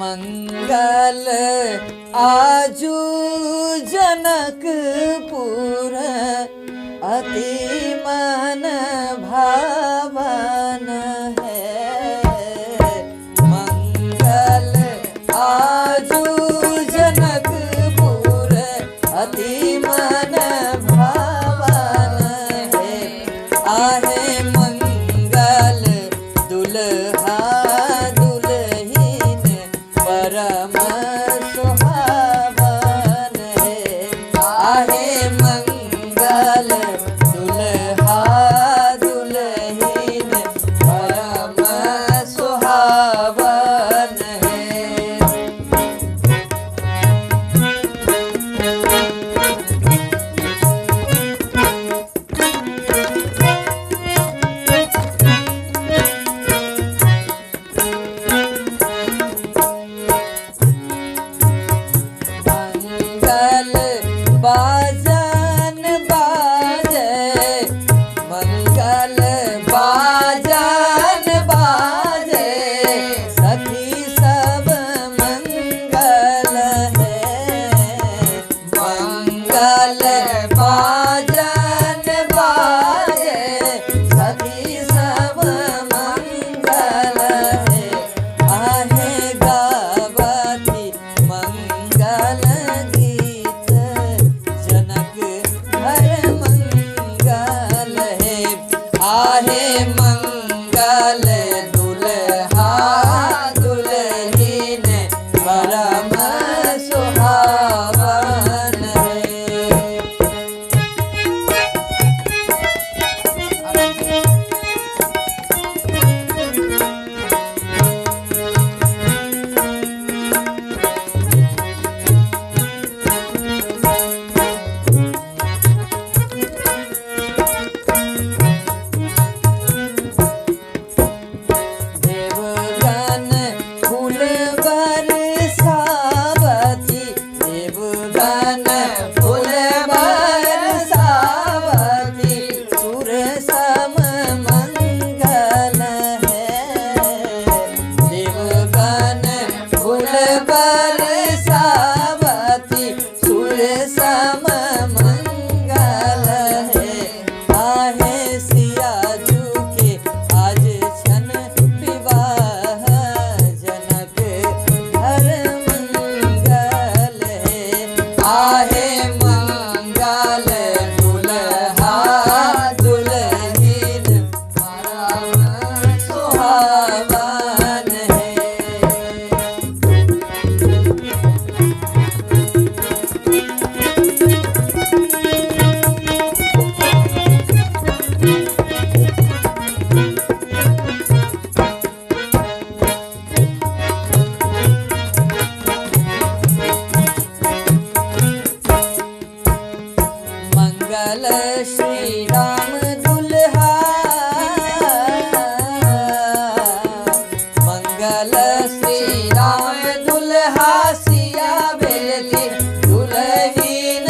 मंगल आजू जनकपुर अति मन भावन है। मंगल आजू जनकपुर अति मन भावन है। आहे मंगल दुल्हा दुल्हीन परम सुहावन है। आहे मंगल दुल्हा दुल्हीन परम सुहावन है। मंगल बाजन बाजे, मंगल बाजन बाजे, सखी सब मंगल है। मंगल बाजन बाजे, सखी सब मंगल है। आहे गावती मंगल गीत, जनक घर मंगल है। आहे मंगल दुल्हा दुल्हीन परम सुहावन है। देवगन फूल बरसावती, देवगन फूल बरसावती, सुर सम मंगल है। देवगन फूल बरसावती, सुर सम मंगल है। आहे सियाजू के आज छन विवाह, जनक घर मंगल है। आहे मंगल दुल्हा दुल्हीन परम सुहावन है। मंगल श्री राम दुल्हा, मंगल श्री राम दुल्हा, सिया भेलथिन दुल्हीन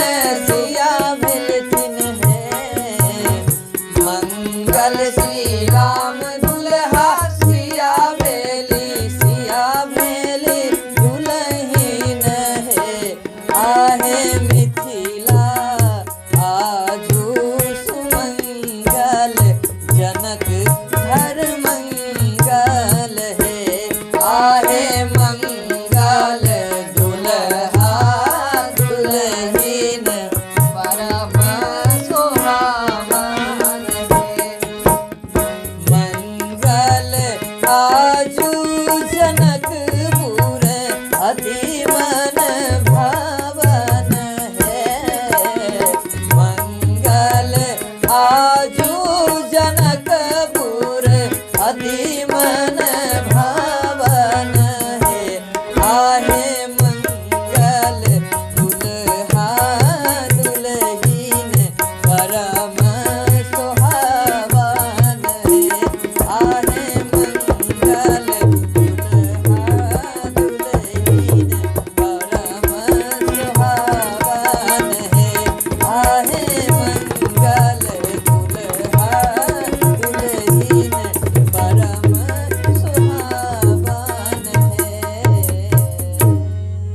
सिया भेलथिन है। मंगल श्री राम